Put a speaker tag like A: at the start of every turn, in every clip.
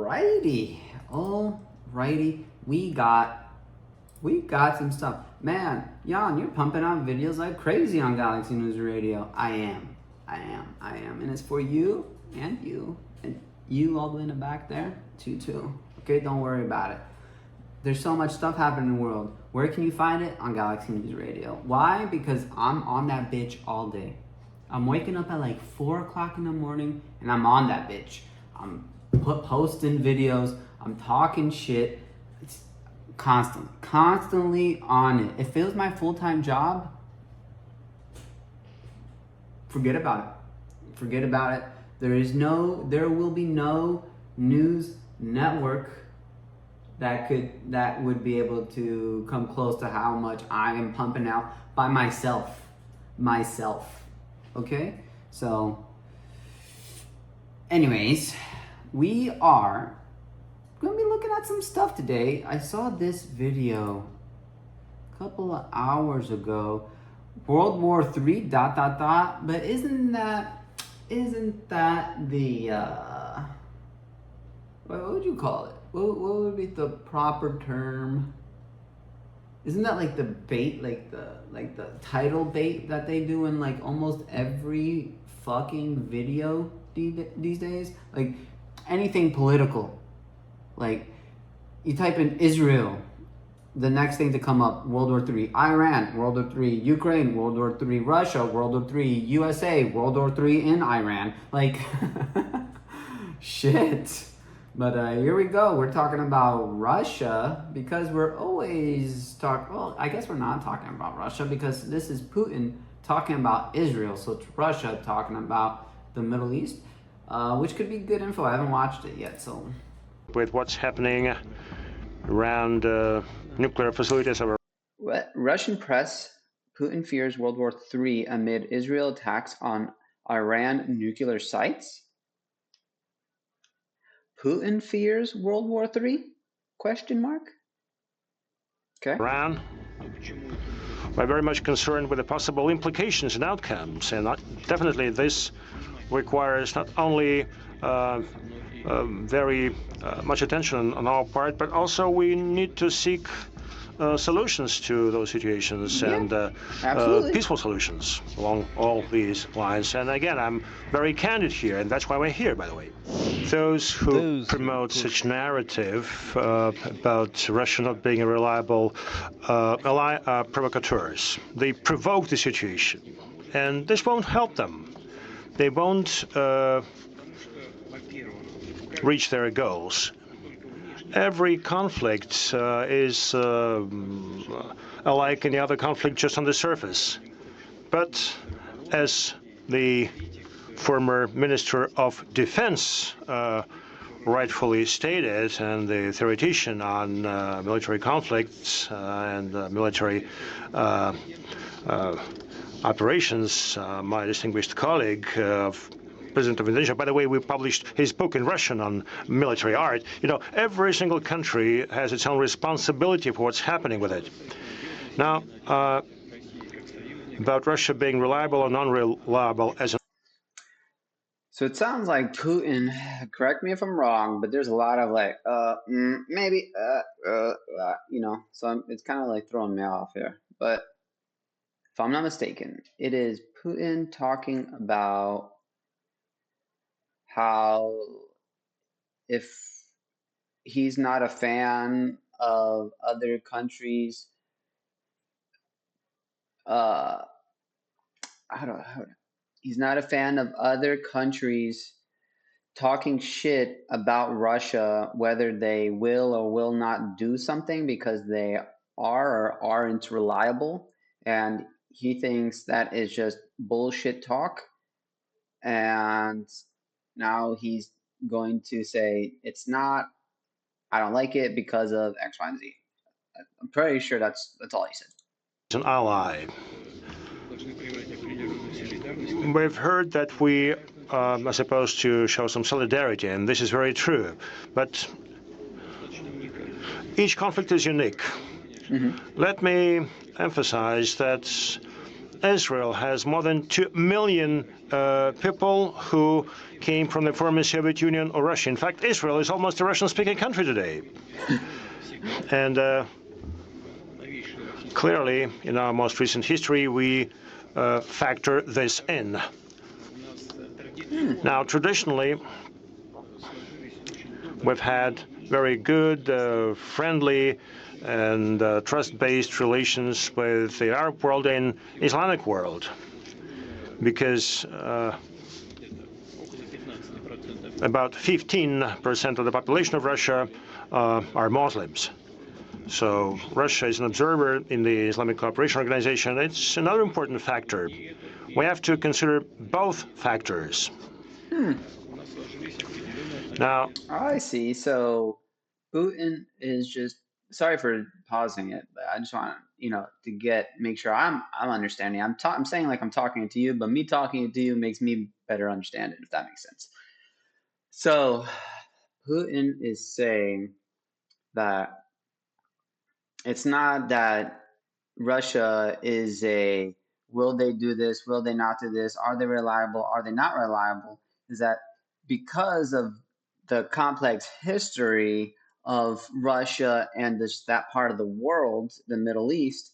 A: Alrighty, we got some stuff. Man, Jan, you're pumping out videos like crazy on Galaxy News Radio. I am. And it's for you and you all the way in the back there, too. Okay, don't worry about it. There's so much stuff happening in the world. Where can you find it? On Galaxy News Radio. Why? Because I'm on that bitch all day. I'm waking up at like 4 o'clock in the morning and I'm on that bitch. I'm posting videos. I'm talking shit. It's constantly on it. If it was my full-time job, forget about it. There will be no news network that would be able to come close to how much I am pumping out by myself. Okay? So, anyways, we are going to be looking at some stuff today. I saw this video a couple of hours ago. World War III, ... But isn't that the, what would you call it? What would be the proper term? Isn't that like the bait, like the title bait that they do in like almost every fucking video these days? Like anything political. Like you type in Israel, the next thing to come up, World War III. Iran, World War III. Ukraine, World War III. Russia, World War III. USA, World War III in Iran. Like, shit. But here we go. We're talking about Russia because we're always well, I guess we're not talking about Russia because this is Putin talking about Israel. So it's Russia talking about the Middle East, which could be good info. I haven't watched it yet, so.
B: With what's happening around nuclear facilities.
A: Russian press, Putin fears World War III amid Israel attacks on Iran nuclear sites. Putin fears World War III? Question mark? Okay.
B: Iran. We're very much concerned with the possible implications and outcomes, and definitely this requires not only very much attention on our part, but also we need to seek solutions to those situations and peaceful solutions along all these lines. And again, I'm very candid here, and that's why we're here, by the way. Those who promote such narrative about Russia not being a reliable ally are provocateurs. They provoke the situation, and this won't help them. They won't reach their goals. Every conflict is alike any other conflict just on the surface. But as the former Minister of Defense rightfully stated, and the theoretician on military conflicts and military operations, my distinguished colleague, President of Indonesia. By the way, we published his book in Russian on military art. You know, every single country has its own responsibility for what's happening with it. Now, about Russia being reliable or non-reliable as an...
A: So it sounds like Putin, correct me if I'm wrong, but there's a lot of like, maybe, you know, so it's kind of like throwing me off here. But if I'm not mistaken, it is Putin talking about how if he's not a fan of other countries, he's not a fan of other countries talking shit about Russia, whether they will or will not do something because they are or aren't reliable. And he thinks that is just bullshit talk. And now he's going to say it's not, I don't like it because of X, Y, and Z. I'm pretty sure that's all he said.
B: An ally. We've heard that we are supposed to show some solidarity, and this is very true. But each conflict is unique. Let me emphasize that Israel has more than 2 million people who came from the former Soviet Union or Russia. In fact, Israel is almost a Russian-speaking country today. And clearly, in our most recent history, we factor this in. Now, traditionally, we've had very good, friendly, and trust-based relations with the Arab world and Islamic world, because about 15% of the population of Russia are Muslims. So Russia is an observer in the Islamic Cooperation Organization. It's another important factor. We have to consider both factors. Now,
A: I see. So Putin is just, sorry for pausing it, but I just want to make sure I'm understanding. I'm saying like I'm talking to you, but me talking to you makes me better understand it, if that makes sense. So Putin is saying that it's not that Russia is a will they do this, will they not do this, are they reliable, are they not reliable, is that because of the complex history of Russia and that part of the world, the Middle East,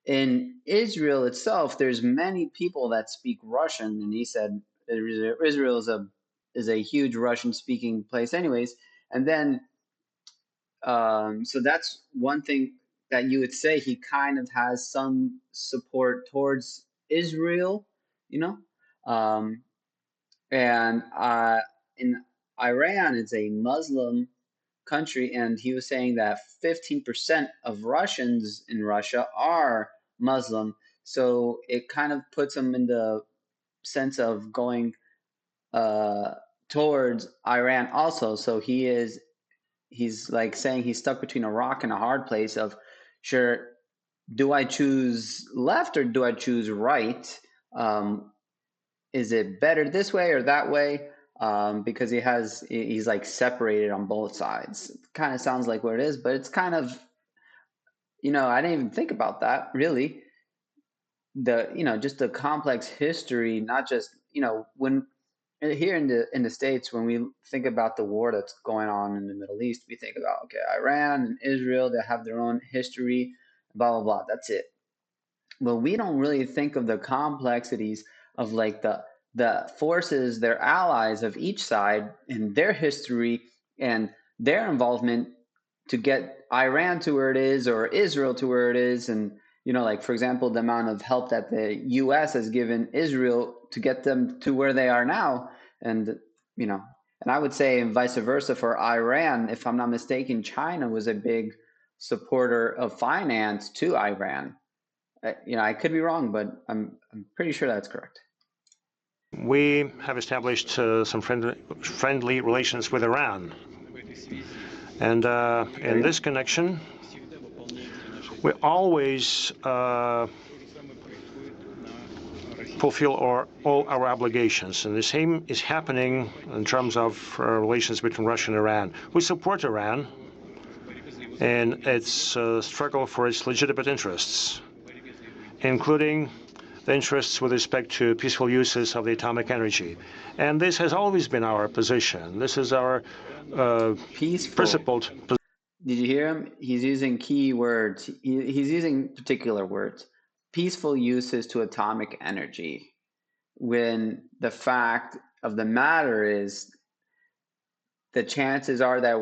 A: in Israel itself, there's many people that speak Russian, and he said Israel is a huge Russian speaking place, anyways. And then, so that's one thing that you would say he kind of has some support towards Israel, you know, um, and in Iran, it's a Muslim country, and he was saying that 15% of Russians in Russia are Muslim. So it kind of puts him in the sense of going towards Iran also. So he's like saying he's stuck between a rock and a hard place of, sure, do I choose left or do I choose right? Is it better this way or that way? Because he's like separated on both sides. It kind of sounds like what it is, but it's kind of, I didn't even think about that really. Just the complex history, not just, when here in the States, when we think about the war that's going on in the Middle East, we think about, okay, Iran and Israel, they have their own history, blah, blah, blah. That's it. But we don't really think of the complexities of like the forces, their allies of each side and their history and their involvement to get Iran to where it is or Israel to where it is. And, like, for example, the amount of help that the U.S. has given Israel to get them to where they are now. And, and I would say vice versa for Iran. If I'm not mistaken, China was a big supporter of finance to Iran. I could be wrong, but I'm pretty sure that's correct.
B: We have established some friendly relations with Iran. And in this connection, we always fulfill all our obligations. And the same is happening in terms of relations between Russia and Iran. We support Iran in its struggle for its legitimate interests, including the interests with respect to peaceful uses of the atomic energy. And this has always been our position. This is our principled position.
A: Did you hear him? He's using key words. He's using particular words. Peaceful uses to atomic energy. When the fact of the matter is, the chances are that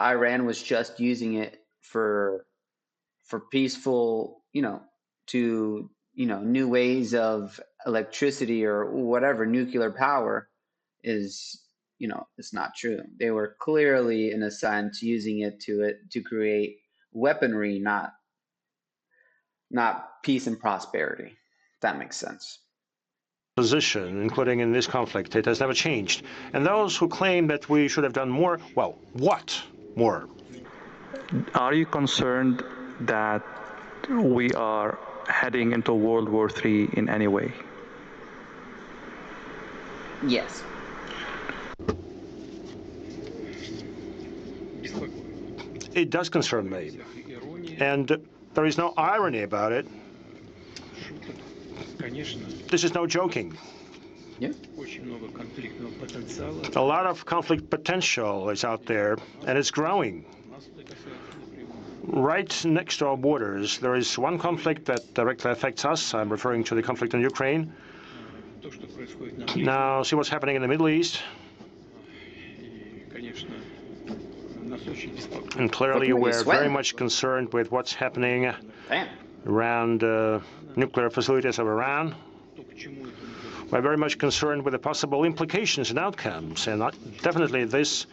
A: Iran was just using it for peaceful, to, new ways of electricity or whatever, nuclear power is, it's not true. They were clearly, in a sense, using it to create weaponry, not peace and prosperity. If that makes sense.
B: Position, including in this conflict, it has never changed. And those who claim that we should have done more, well, what more?
C: Are you concerned that we are heading into World War III in any way?
A: Yes.
B: It does concern me. And there is no irony about it, This is no joking.
A: Yeah.
B: A lot of conflict potential is out there, and it's growing. Right next to our borders, there is one conflict that directly affects us. I'm referring to the conflict in Ukraine. Now, see what's happening in the Middle East. And clearly, we're very much concerned with what's happening around nuclear facilities of Iran. We're very much concerned with the possible implications and outcomes. And definitely this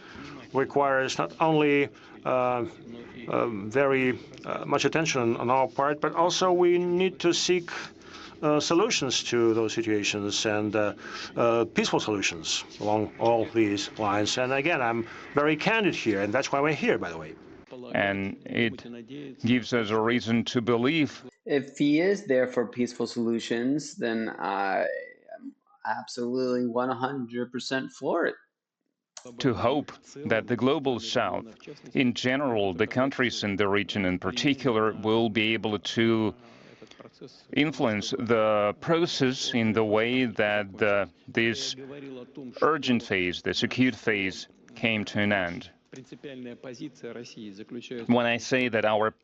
B: requires not only very much attention on our part, but also we need to seek solutions to those situations and peaceful solutions along all these lines. And again, I'm very candid here, and that's why we're here, by the way.
D: And it gives us a reason to believe.
A: If he is there for peaceful solutions, then I am absolutely 100% for it.
D: To hope that the global south, in general, the countries in the region in particular, will be able to influence the process in the way that this urgent phase, this acute phase, came to an end. When I say that our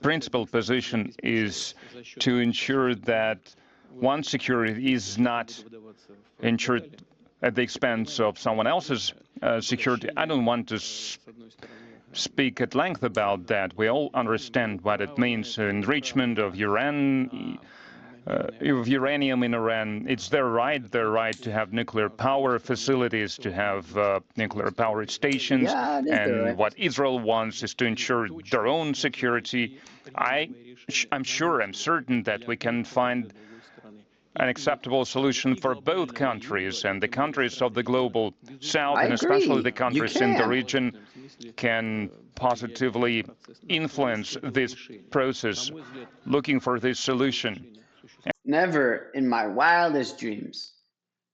D: principal position is to ensure that one security is not ensured at the expense of someone else's security, I don't want to speak at length about that. We all understand what it means, enrichment of uranium in Iran. It's their right to have nuclear power facilities, to have nuclear power stations.
A: Yeah, it is their
D: And
A: right.
D: what Israel wants is to ensure their own security. I'm certain that we can find an acceptable solution for both countries, and the countries of the global south,
A: I
D: and especially
A: agree.
D: the
A: You
D: countries in the
A: can.
D: region, can positively influence this process, looking for this solution.
A: Never in my wildest dreams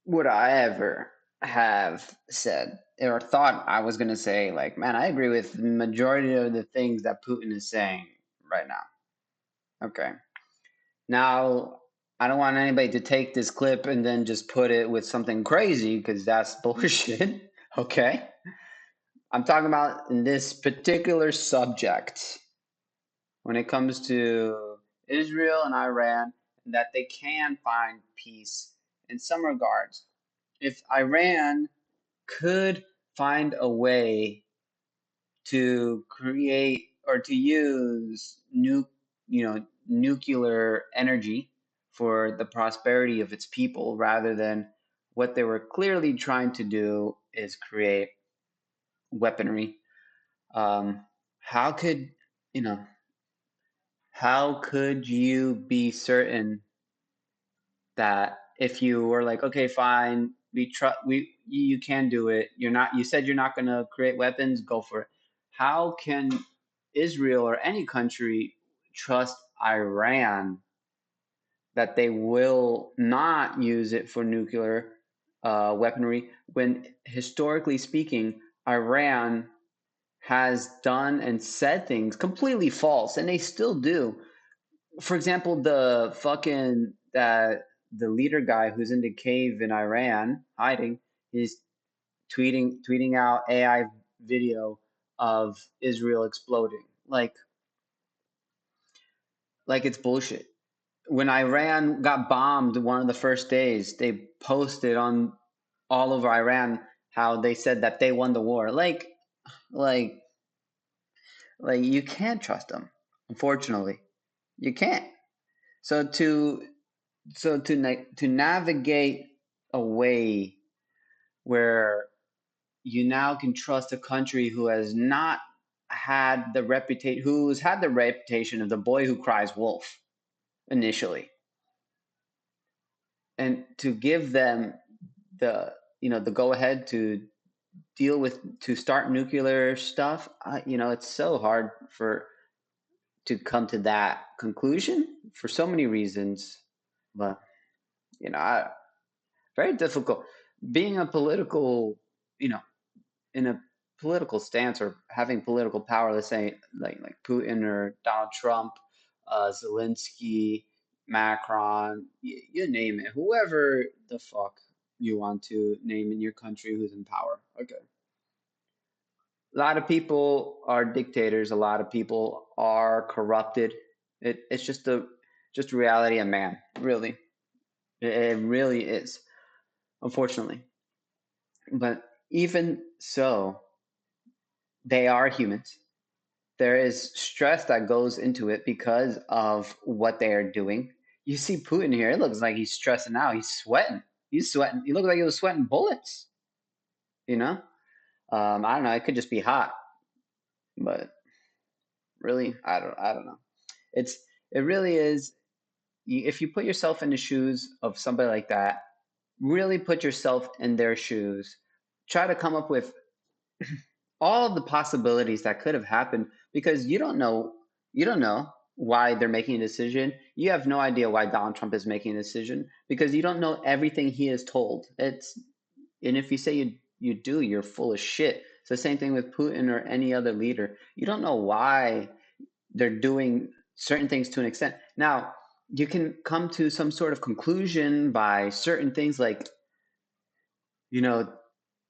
A: would I ever have said or thought I was going to say, like, man, I agree with the majority of the things that Putin is saying right now. Okay. Now, I don't want anybody to take this clip and then just put it with something crazy because that's bullshit. Okay. I'm talking about in this particular subject when it comes to Israel and Iran, that they can find peace in some regards. If Iran could find a way to create or to use nuclear energy for the prosperity of its people rather than what they were clearly trying to do is create weaponry. How could you know? How could you be certain that if you were like, okay, fine, you can do it. You said you're not going to create weapons, go for it. How can Israel or any country trust Iran that they will not use it for nuclear weaponry when historically speaking, Iran has done and said things completely false, and they still do. For example, the leader guy who's in the cave in Iran hiding is tweeting out AI video of Israel exploding. Like it's bullshit. When Iran got bombed one of the first days, they posted on all over Iran how they said that they won the war. Like you can't trust them. Unfortunately, you can't. So to navigate a way where you now can trust a country who has not had the reputation, who's had the reputation of the boy who cries wolf initially, and to give them the go ahead to start nuclear stuff, it's so hard to come to that conclusion for so many reasons, but very difficult being a political, in a political stance or having political power. Let's say like Putin or Donald Trump, Zelensky. Macron, you name it, whoever the fuck you want to name in your country who's in power. Okay. A lot of people are dictators. A lot of people are corrupted. It's just a reality of man, really. It really is, unfortunately. But even so, they are humans. There is stress that goes into it because of what they are doing. You see Putin here, it looks like he's stressing out. He's sweating. He's sweating. He looked like he was sweating bullets, you know? I don't know. It could just be hot, but really, I don't know. It really is. If you put yourself in the shoes of somebody like that, really put yourself in their shoes. Try to come up with all of the possibilities that could have happened because you don't know why they're making a decision. You have no idea why Donald Trump is making a decision because you don't know everything he is told. And if you say you do, you're full of shit. It's the same thing with Putin or any other leader. You don't know why they're doing certain things to an extent. Now, you can come to some sort of conclusion by certain things like, you know,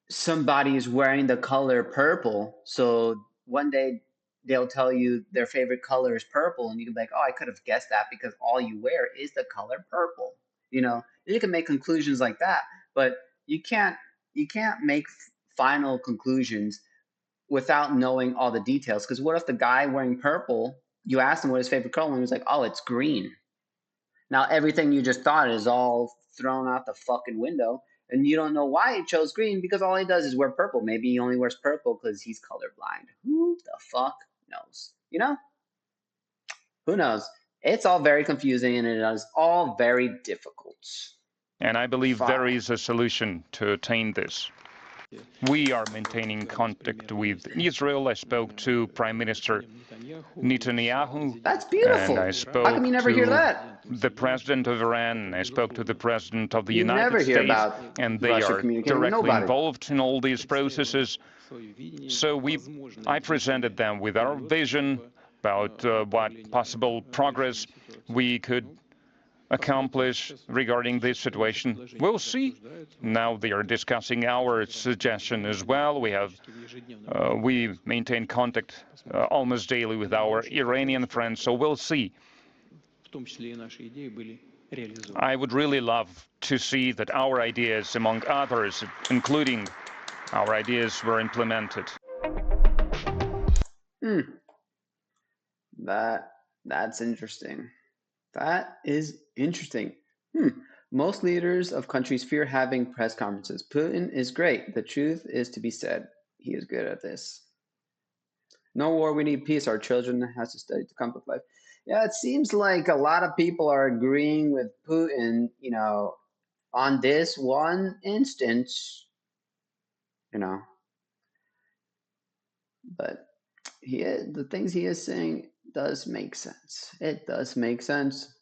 A: somebody is wearing the color purple. So one day they'll tell you their favorite color is purple, and you can be like, oh, I could have guessed that because all you wear is the color purple. You can make conclusions like that, but you can't make final conclusions without knowing all the details. Because what if the guy wearing purple, you asked him what his favorite color, and he was like, oh, it's green. Now everything you just thought is all thrown out the fucking window, and you don't know why he chose green because all he does is wear purple. Maybe he only wears purple because he's colorblind. Who the fuck knows? Who knows? It's all very confusing and it is all very difficult.
D: And I believe
A: Fine.
D: there is a solution to attain this. We are maintaining contact with Israel. I spoke to Prime Minister Netanyahu.
A: That's beautiful.
D: And I spoke
A: How come you never hear that?
D: the president of Iran. I spoke to the president of the
A: You
D: United
A: never hear
D: States,
A: about
D: and they
A: Russia
D: are
A: communicating with
D: directly
A: nobody.
D: involved in all these processes. So I presented them with our vision about what possible progress we could accomplish regarding this situation. We'll see. Now they are discussing our suggestion as well. We maintain contact almost daily with our Iranian friends, so we'll see. I would really love to see that our ideas, among others, including our ideas, were implemented.
A: That's interesting. That is interesting. Most leaders of countries fear having press conferences. Putin is great. The truth is to be said. He is good at this. No war, we need peace. Our children has to study to come with life. Yeah, it seems like a lot of people are agreeing with Putin, on this one instance, but the things he is saying does make sense. It does make sense.